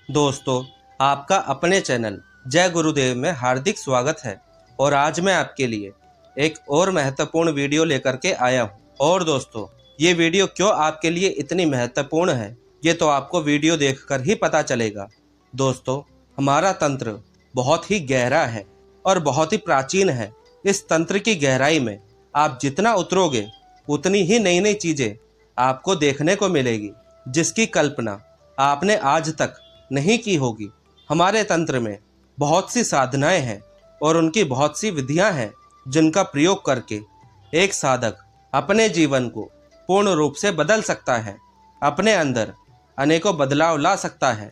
दोस्तों, आपका अपने चैनल जय गुरुदेव में हार्दिक स्वागत है। और आज मैं आपके लिए एक और महत्वपूर्ण वीडियो लेकर के आया हूँ। और दोस्तों, ये वीडियो क्यों आपके लिए इतनी महत्वपूर्ण है, ये तो आपको वीडियो देखकर ही पता चलेगा। दोस्तों, हमारा तंत्र बहुत ही गहरा है और बहुत ही प्राचीन है। इस तंत्र की गहराई में आप जितना उतरोगे उतनी ही नई नई चीज़ें आपको देखने को मिलेगी, जिसकी कल्पना आपने आज तक नहीं की होगी। हमारे तंत्र में बहुत सी साधनाएं हैं और उनकी बहुत सी विधियां हैं, जिनका प्रयोग करके एक साधक अपने जीवन को पूर्ण रूप से बदल सकता है, अपने अंदर अनेकों बदलाव ला सकता है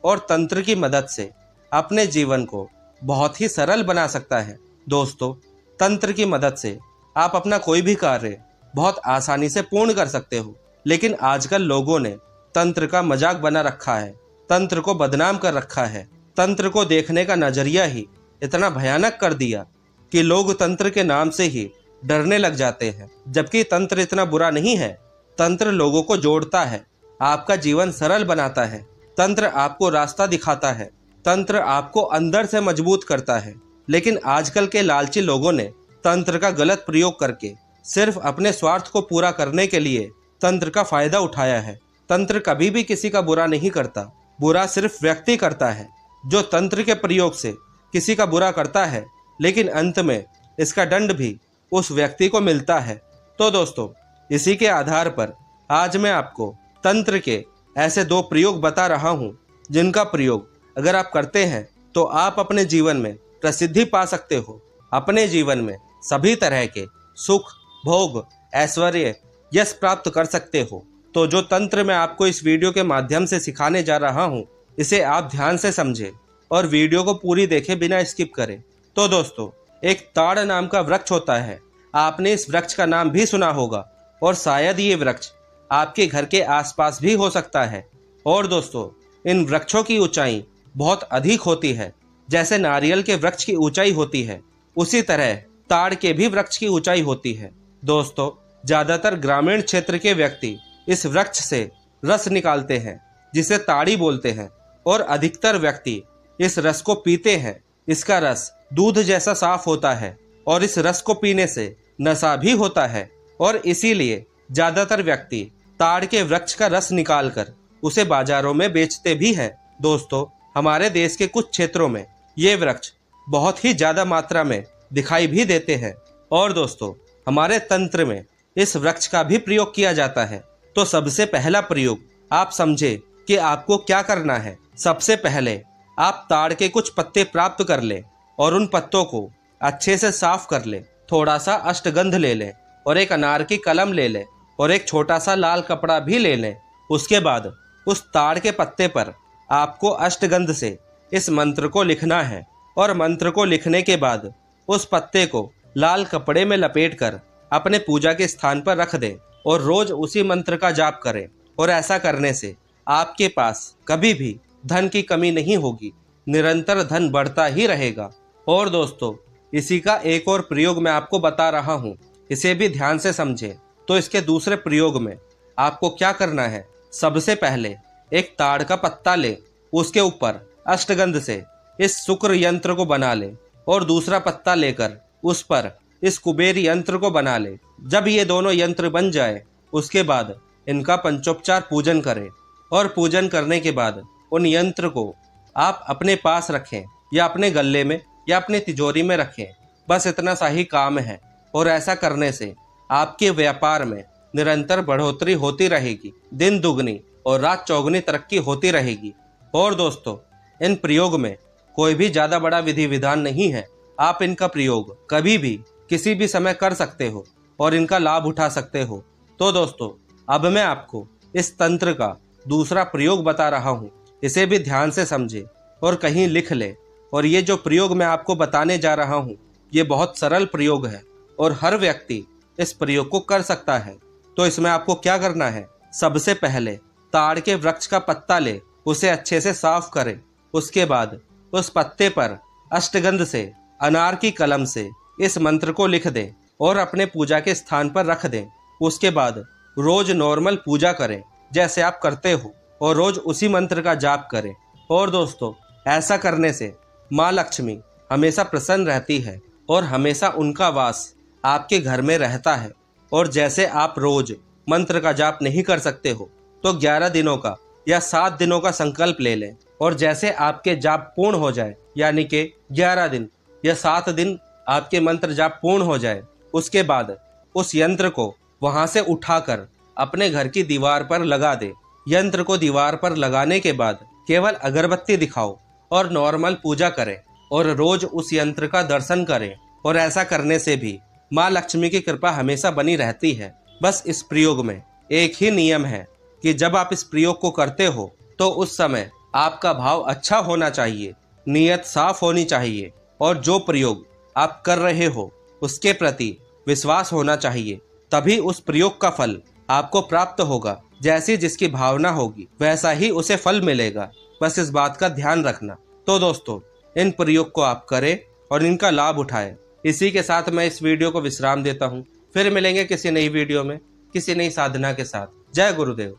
और तंत्र की मदद से अपने जीवन को बहुत ही सरल बना सकता है। दोस्तों, तंत्र की मदद से आप अपना कोई भी कार्य बहुत आसानी से पूर्ण कर सकते हो। लेकिन आजकल लोगों ने तंत्र का मजाक बना रखा है, तंत्र को बदनाम कर रखा है। तंत्र को देखने का नजरिया ही इतना भयानक कर दिया कि लोग तंत्र के नाम से ही डरने लग जाते हैं। जबकि तंत्र इतना बुरा नहीं है। तंत्र लोगों को जोड़ता है, आपका जीवन सरल बनाता है। तंत्र आपको रास्ता दिखाता है। तंत्र आपको अंदर से मजबूत करता है। लेकिन आजकल के लालची लोगों ने तंत्र का गलत प्रयोग करके सिर्फ अपने स्वार्थ को पूरा करने के लिए तंत्र का फायदा उठाया है। तंत्र कभी भी किसी का बुरा नहीं करता, बुरा सिर्फ व्यक्ति करता है जो तंत्र के प्रयोग से किसी का बुरा करता है, लेकिन अंत में इसका दंड भी उस व्यक्ति को मिलता है। तो दोस्तों, इसी के आधार पर आज मैं आपको तंत्र के ऐसे 2 प्रयोग बता रहा हूँ, जिनका प्रयोग अगर आप करते हैं तो आप अपने जीवन में प्रसिद्धि पा सकते हो। अपने जीवन में सभी तरह के सुख, भोग, ऐश्वर्य, यश प्राप्त कर सकते हो। तो जो तंत्र मैं आपको इस वीडियो के माध्यम से सिखाने जा रहा हूँ, इसे आप ध्यान से समझें और वीडियो को पूरी देखे बिना स्किप करें। तो दोस्तों, एक ताड़ नाम का वृक्ष होता है। आपने इस वृक्ष का नाम भी सुना होगा और शायद ये वृक्ष आपके घर के आसपास भी हो सकता है। और दोस्तों, इन वृक्षों की ऊंचाई बहुत अधिक होती है। जैसे नारियल के वृक्ष की ऊंचाई होती है, उसी तरह ताड़ के भी वृक्ष की ऊंचाई होती है। दोस्तों, ज्यादातर ग्रामीण क्षेत्र के व्यक्ति इस वृक्ष से रस निकालते हैं, जिसे ताड़ी बोलते हैं, और अधिकतर व्यक्ति इस रस को पीते हैं। इसका रस दूध जैसा साफ होता है और इस रस को पीने से नशा भी होता है, और इसीलिए ज्यादातर व्यक्ति ताड़ के वृक्ष का रस निकालकर उसे बाजारों में बेचते भी हैं। दोस्तों, हमारे देश के कुछ क्षेत्रों में ये वृक्ष बहुत ही ज्यादा मात्रा में दिखाई भी देते हैं। और दोस्तों, हमारे तंत्र में इस वृक्ष का भी प्रयोग किया जाता है। तो सबसे पहला प्रयोग आप समझे कि आपको क्या करना है। सबसे पहले आप ताड़ के कुछ पत्ते प्राप्त कर लें और उन पत्तों को अच्छे से साफ कर लें। थोड़ा सा अष्टगंध ले लें और एक अनार की कलम ले लें और एक छोटा सा लाल कपड़ा भी ले लें। उसके बाद उस ताड़ के पत्ते पर आपको अष्टगंध से इस मंत्र को लिखना है, और मंत्र को लिखने के बाद उस पत्ते को लाल कपड़े में लपेटकर अपने पूजा के स्थान पर रख दें और रोज उसी मंत्र का जाप करें। और ऐसा करने से आपके पास कभी भी धन की कमी नहीं होगी, निरंतर धन बढ़ता ही रहेगा। और दोस्तों, इसी का एक और प्रयोग मैं आपको बता रहा हूँ, इसे भी ध्यान से समझें। तो इसके दूसरे प्रयोग में आपको क्या करना है, सबसे पहले एक ताड़ का पत्ता ले, उसके ऊपर अष्टगंध से इस शुक्र यंत्र को बना ले और दूसरा पत्ता लेकर उस पर इस कुबेर यंत्र को बना ले। जब ये दोनों यंत्र बन जाए, उसके बाद इनका पंचोपचार पूजन करें, और पूजन करने के बाद उन यंत्र को आप अपने पास रखें या अपने गले में या अपने तिजोरी में रखें। बस इतना सा ही काम है, और ऐसा करने से आपके व्यापार में निरंतर बढ़ोतरी होती रहेगी, दिन दुगनी और रात चौगुनी तरक्की होती रहेगी। और दोस्तों, इन प्रयोग में कोई भी ज्यादा बड़ा विधि विधान नहीं है। आप इनका प्रयोग कभी भी किसी भी समय कर सकते हो और इनका लाभ उठा सकते हो। तो दोस्तों, अब मैं आपको इस तंत्र का दूसरा प्रयोग बता रहा हूँ, इसे भी ध्यान से समझे और कहीं लिख ले। और ये जो प्रयोग मैं आपको बताने जा रहा हूँ, ये बहुत सरल प्रयोग है और हर व्यक्ति इस प्रयोग को कर सकता है। तो इसमें आपको क्या करना है, सबसे पहले ताड़ के वृक्ष का पत्ता ले, उसे अच्छे से साफ करें। उसके बाद उस पत्ते पर अष्टगंध से अनार की कलम से इस मंत्र को लिख दें और अपने पूजा के स्थान पर रख दें। उसके बाद रोज नॉर्मल पूजा करें जैसे आप करते हो, और रोज उसी मंत्र का जाप करें और दोस्तों, ऐसा करने से माँ लक्ष्मी हमेशा प्रसन्न रहती है और हमेशा उनका वास आपके घर में रहता है। और जैसे आप रोज मंत्र का जाप नहीं कर सकते हो तो 11 दिनों का या 7 दिनों का संकल्प ले लें, और जैसे आपके जाप पूर्ण हो जाए, यानी कि 11 दिन या 7 दिन आपके मंत्र जाप पूर्ण हो जाए, उसके बाद उस यंत्र को वहां से उठाकर अपने घर की दीवार पर लगा दे। यंत्र को दीवार पर लगाने के बाद केवल अगरबत्ती दिखाओ और नॉर्मल पूजा करें और रोज उस यंत्र का दर्शन करें। और ऐसा करने से भी माँ लक्ष्मी की कृपा हमेशा बनी रहती है। बस इस प्रयोग में एक ही नियम है कि जब आप इस प्रयोग को करते हो तो उस समय आपका भाव अच्छा होना चाहिए, नीयत साफ होनी चाहिए और जो प्रयोग आप कर रहे हो उसके प्रति विश्वास होना चाहिए। तभी उस प्रयोग का फल आपको प्राप्त होगा। जैसी जिसकी भावना होगी वैसा ही उसे फल मिलेगा। बस इस बात का ध्यान रखना। तो दोस्तों, इन प्रयोग को आप करें और इनका लाभ उठाएं। इसी के साथ मैं इस वीडियो को विश्राम देता हूँ। फिर मिलेंगे किसी नई वीडियो में किसी नई साधना के साथ। जय गुरुदेव।